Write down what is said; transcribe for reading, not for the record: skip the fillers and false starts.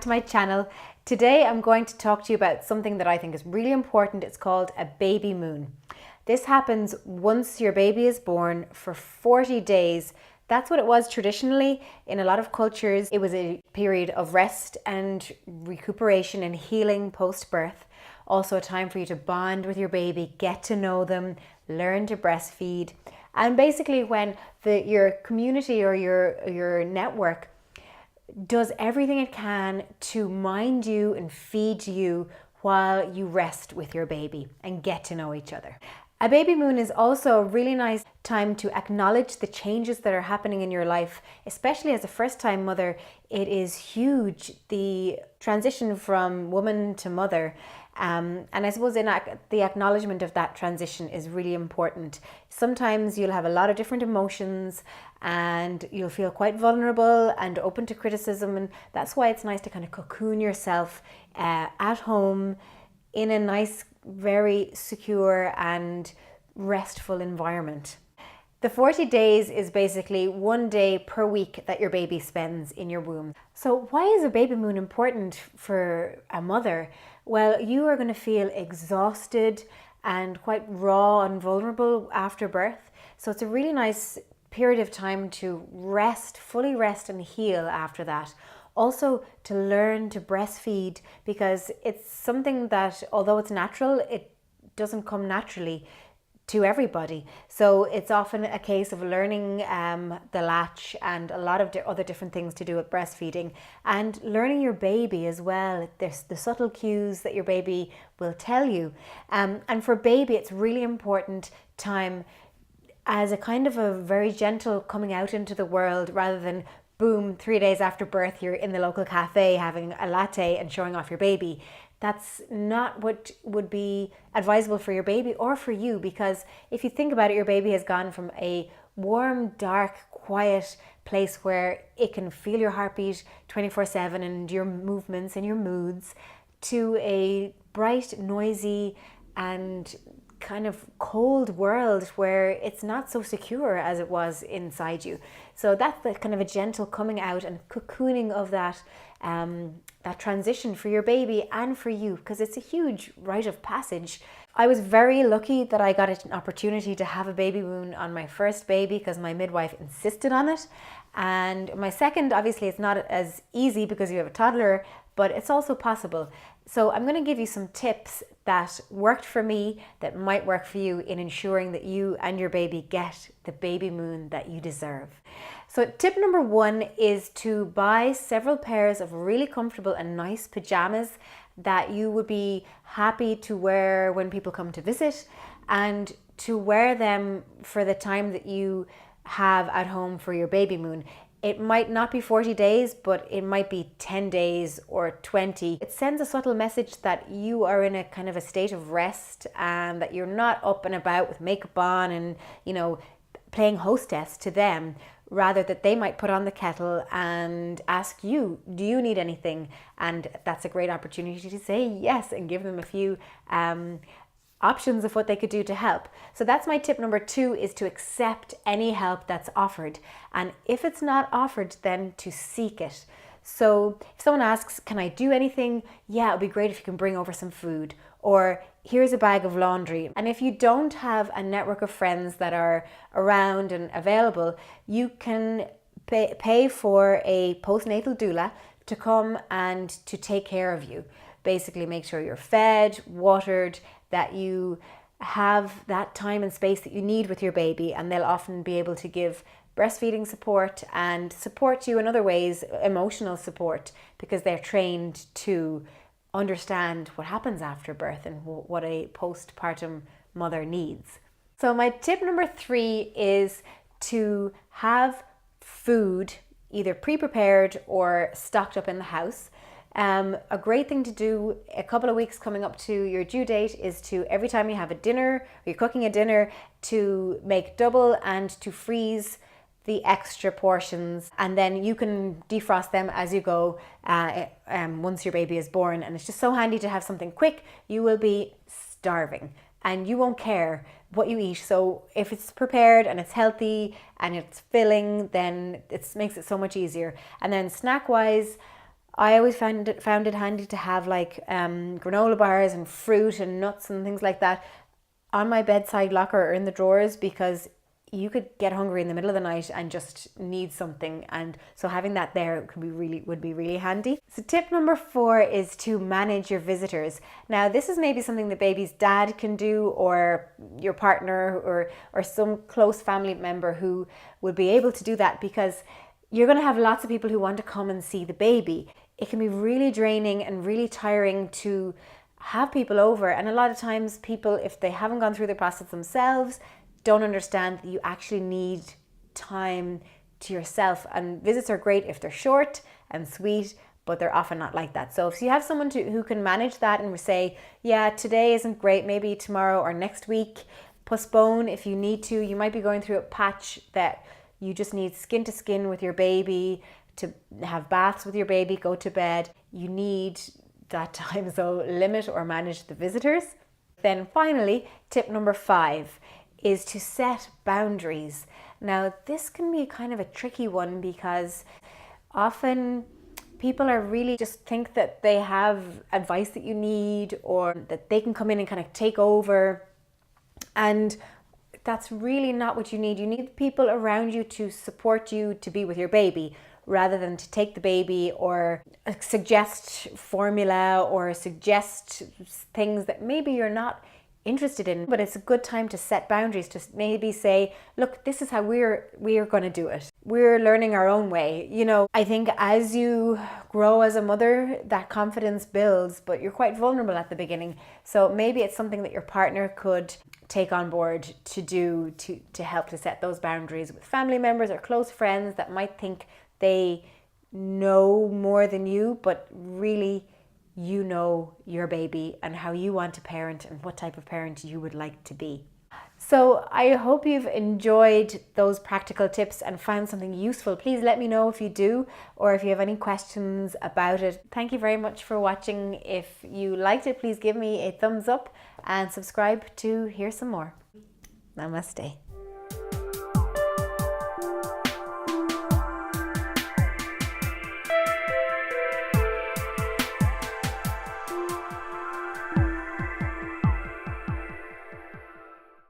to my channel. Today I'm going to talk to you about something that I think is really important. It's called a baby moon. This happens once your baby is born for 40 days. That's what it was traditionally. In a lot of cultures, it was a period of rest and recuperation and healing post-birth. Also a time for you to bond with your baby, get to know them, learn to breastfeed. And basically when your community or your network does everything it can to mind you and feed you while you rest with your baby and get to know each other. A baby moon is also a really nice time to acknowledge the changes that are happening in your life, especially as a first-time mother. It is huge, the transition from woman to mother. And I suppose the acknowledgement of that transition is really important. Sometimes you'll have a lot of different emotions and you'll feel quite vulnerable and open to criticism, and that's why it's nice to kind of cocoon yourself at home in a nice, very secure and restful environment. The 40 days is basically 1 day per week that your baby spends in your womb. So why is a baby moon important for a mother? Well, you are going to feel exhausted and quite raw and vulnerable after birth. So it's a really nice period of time to rest, fully rest and heal after that. Also to learn to breastfeed, because it's something that, although it's natural, it doesn't come naturally to everybody. So it's often a case of learning the latch and a lot of other different things to do with breastfeeding, and learning your baby as well. There's the subtle cues that your baby will tell you. And for baby, it's really important time as a kind of a very gentle coming out into the world, rather than boom, 3 days after birth, you're in the local cafe having a latte and showing off your baby. That's not what would be advisable for your baby or for you, because if you think about it, your baby has gone from a warm, dark, quiet place where it can feel your heartbeat 24/7 and your movements and your moods, to a bright, noisy and kind of cold world where it's not so secure as it was inside you. So that's the kind of a gentle coming out and cocooning of that transition for your baby and for you, because it's a huge rite of passage. I was very lucky that I got an opportunity to have a baby moon on my first baby because my midwife insisted on it. And my second, obviously it's not as easy because you have a toddler, but it's also possible. So I'm going to give you some tips that worked for me that might work for you in ensuring that you and your baby get the baby moon that you deserve. So tip number 1 is to buy several pairs of really comfortable and nice pajamas that you would be happy to wear when people come to visit, and to wear them for the time that you have at home for your baby moon. It might not be 40 days, but it might be 10 days or 20. It sends a subtle message that you are in a kind of a state of rest and that you're not up and about with makeup on and, playing hostess to them. Rather that they might put on the kettle and ask you, do you need anything? And that's a great opportunity to say yes and give them a few options of what they could do to help. So that's my tip number 2, is to accept any help that's offered. And if it's not offered, then to seek it. So if someone asks, can I do anything? Yeah, it'd be great if you can bring over some food, or here's a bag of laundry. And if you don't have a network of friends that are around and available, you can pay for a postnatal doula to come and to take care of you. Basically make sure you're fed, watered, that you have that time and space that you need with your baby, and they'll often be able to give breastfeeding support and support you in other ways, emotional support, because they're trained to understand what happens after birth and what a postpartum mother needs. So my tip number 3 is to have food either pre-prepared or stocked up in the house. A great thing to do a couple of weeks coming up to your due date is to, every time you have a dinner or you're cooking a dinner, to make double and to freeze the extra portions, and then you can defrost them as you go once your baby is born. And it's just so handy to have something quick. You will be starving and you won't care what you eat. So if it's prepared and it's healthy and it's filling, then it makes it so much easier. And then snack wise, I always found it handy to have like granola bars and fruit and nuts and things like that on my bedside locker or in the drawers, because you could get hungry in the middle of the night and just need something, and so having that there would be really handy. So tip number 4 is to manage your visitors. Now this is maybe something the baby's dad can do, or your partner, or some close family member who would be able to do that, because you're going to have lots of people who want to come and see the baby. It can be really draining and really tiring to have people over, and a lot of times people, if they haven't gone through the process themselves, don't understand that you actually need time to yourself. And visits are great if they're short and sweet, but they're often not like that. So if you have someone who can manage that and say, yeah, today isn't great, maybe tomorrow or next week, postpone if you need to. You might be going through a patch that you just need skin to skin with your baby, to have baths with your baby, go to bed. You need that time, so limit or manage the visitors. Then finally, tip number 5 is to set boundaries. Now this can be kind of a tricky one, because often people are really just think that they have advice that you need, or that they can come in and kind of take over, and that's really not what you need. You need people around you to support you to be with your baby, rather than to take the baby or suggest formula or suggest things that maybe you're not interested in. But it's a good time to set boundaries, to maybe say, look, this is how we're going to do it. We're learning our own way. You know, I think as you grow as a mother, that confidence builds, but you're quite vulnerable at the beginning. So maybe it's something that your partner could take on board to do, to help to set those boundaries with family members or close friends that might think they know more than you, but really you know your baby and how you want to parent and what type of parent you would like to be. So I hope you've enjoyed those practical tips and found something useful. Please let me know if you do, or if you have any questions about it. Thank you very much for watching. If you liked it, please give me a thumbs up and subscribe to hear some more. Namaste.